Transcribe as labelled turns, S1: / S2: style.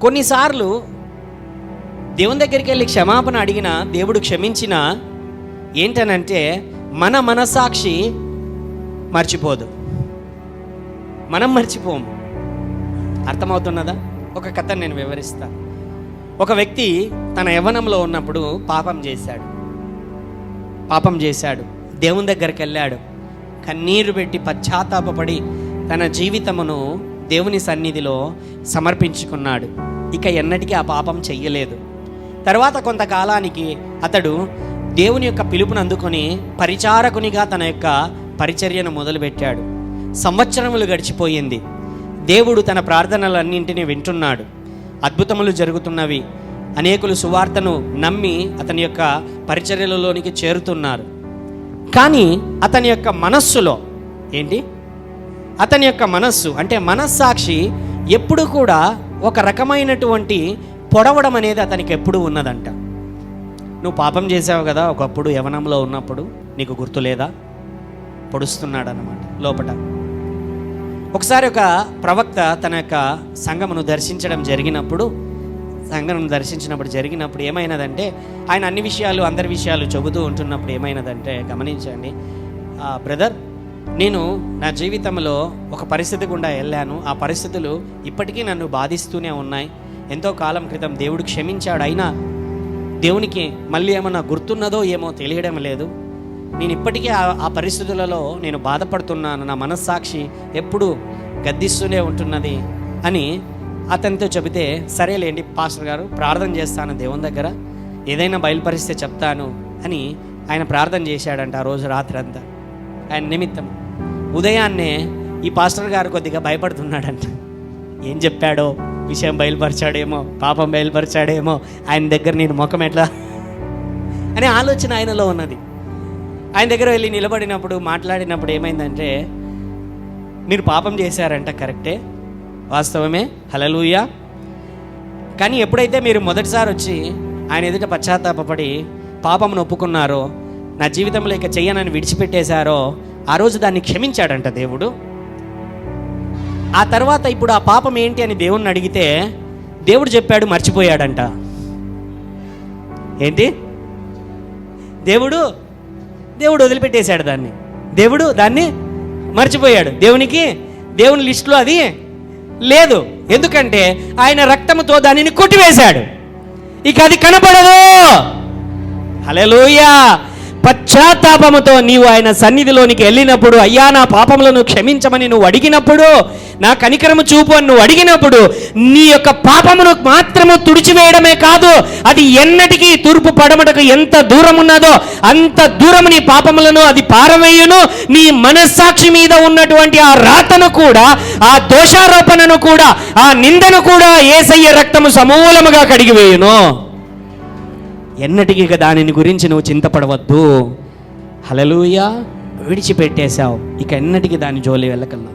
S1: కొన్నిసార్లు దేవుని దగ్గరికి వెళ్ళి క్షమాపణ అడిగినా, దేవుడు క్షమించినా ఏంటనంటే మన మనస్సాక్షి మర్చిపోదు, మనం మర్చిపోము. అర్థమవుతున్నదా? ఒక కథ నేను వివరిస్తా. ఒక వ్యక్తి తన యవ్వనంలో ఉన్నప్పుడు పాపం చేశాడు. దేవుని దగ్గరికి వెళ్ళాడు, కన్నీరు పెట్టి పశ్చాత్తాపపడి తన జీవితమును దేవుని సన్నిధిలో సమర్పించుకున్నాడు. ఇక ఎన్నటికీ ఆ పాపం చెయ్యలేదు. తర్వాత కొంతకాలానికి అతడు దేవుని యొక్క పిలుపును అందుకొని పరిచారకునిగా తన యొక్క పరిచర్యను మొదలుపెట్టాడు. సంవత్సరములు గడిచిపోయింది. దేవుడు తన ప్రార్థనలన్నింటినీ వింటున్నాడు. అద్భుతములు జరుగుతున్నవి. అనేకులు సువార్తను నమ్మి అతని యొక్క పరిచర్యలలోనికి చేరుతున్నారు. కానీ అతని యొక్క మనస్సులో అతని యొక్క మనస్సు అంటే మనస్సాక్షి ఎప్పుడు కూడా ఒక రకమైనటువంటి పొడవడం అనేది అతనికి ఎప్పుడు ఉన్నదంట. నువ్వు పాపం చేసావు కదా ఒకప్పుడు యవ్వనంలో ఉన్నప్పుడు, నీకు గుర్తు లేదా? పొడుస్తున్నాడు అన్నమాట లోపట. ఒకసారి ఒక ప్రవక్త తన యొక్క సంఘమును దర్శించినప్పుడు ఏమైనదంటే, ఆయన అన్ని విషయాలు అందరి విషయాలు చెబుతూ ఉంటున్నప్పుడు ఏమైనదంటే, గమనించండి బ్రదర్, నేను నా జీవితంలో ఒక పరిస్థితి గుండా వెళ్ళాను. ఆ పరిస్థితులు ఇప్పటికీ నన్ను బాధిస్తూనే ఉన్నాయి. ఎంతో కాలం క్రితం దేవుడు క్షమించాడు, అయినా దేవునికి మళ్ళీ ఏమన్నా గుర్తున్నదో ఏమో తెలియడం లేదు. నేను ఇప్పటికీ ఆ పరిస్థితులలో నేను బాధపడుతున్నాను. నా మనస్సాక్షి ఎప్పుడు గద్దిస్తూనే ఉంటున్నది అని అతనితో చెబితే, సరేలేండి పాస్టర్ గారు, ప్రార్థన చేస్తాను దేవుని దగ్గర, ఏదైనా బయలుపరిస్తే చెప్తాను అని ఆయన ప్రార్థన చేశాడంట ఆ రోజు రాత్రి అంతా. ఆయన నిమిత్తం ఉదయాన్నే ఈ పాస్టర్ గారు కొద్దిగా భయపడుతున్నాడంట. ఏం చెప్పాడో, విషయం బయలుపరిచాడేమో, పాపం బయలుపరిచాడేమో, ఆయన దగ్గర నేను ముఖం ఎట్లా అనే ఆలోచన ఆయనలో ఉన్నది. ఆయన దగ్గర వెళ్ళి నిలబడినప్పుడు మాట్లాడినప్పుడు ఏమైందంటే, మీరు పాపం చేశారంట, కరెక్టే, వాస్తవమే, హల్లెలూయా. కానీ ఎప్పుడైతే మీరు మొదటిసారి వచ్చి ఆయన ఎదుట పశ్చాత్తాపపడి పాపమును ఒప్పుకున్నారో, నా జీవితంలో ఇక చెయ్యనని విడిచిపెట్టేశారో, ఆ రోజు దాన్ని క్షమించాడంట దేవుడు. ఆ తర్వాత ఇప్పుడు ఆ పాపం ఏంటి అని దేవుణ్ణి అడిగితే దేవుడు చెప్పాడు, మర్చిపోయాడంట. ఏంటి? దేవుడు వదిలిపెట్టేశాడు దాన్ని. దేవుడు దాన్ని మర్చిపోయాడు. దేవుని లిస్టులో అది లేదు. ఎందుకంటే ఆయన రక్తముతో దానిని కొట్టివేశాడు. ఇక అది కనపడదు. హల్లెలూయా. పశ్చాత్తాపముతో నీవు ఆయన సన్నిధిలోనికి వెళ్ళినప్పుడు, అయ్యా నా పాపములను క్షమించమని నువ్వు అడిగినప్పుడు, నా కనికరము చూపు అని నువ్వు అడిగినప్పుడు, నీ యొక్క పాపమును మాత్రము తుడిచివేయడమే కాదు, అది ఎన్నటికీ తూర్పు పడమటకు ఎంత దూరం ఉన్నదో అంత దూరము నీ పాపములను అది పారవేయును. నీ మనస్సాక్షి మీద ఉన్నటువంటి ఆ రాతను కూడా, ఆ దోషారోపణను కూడా, ఆ నిందను కూడా యేసయ్య రక్తము సమూలముగా కడిగివేయును. ఎన్నటికీ దానిని గురించి నువ్వు చింతపడవద్దు. హల్లెలూయా. విడిచిపెట్టేశావు, ఇక ఎన్నటికీ దాని జోలి వెళ్ళకల్లా.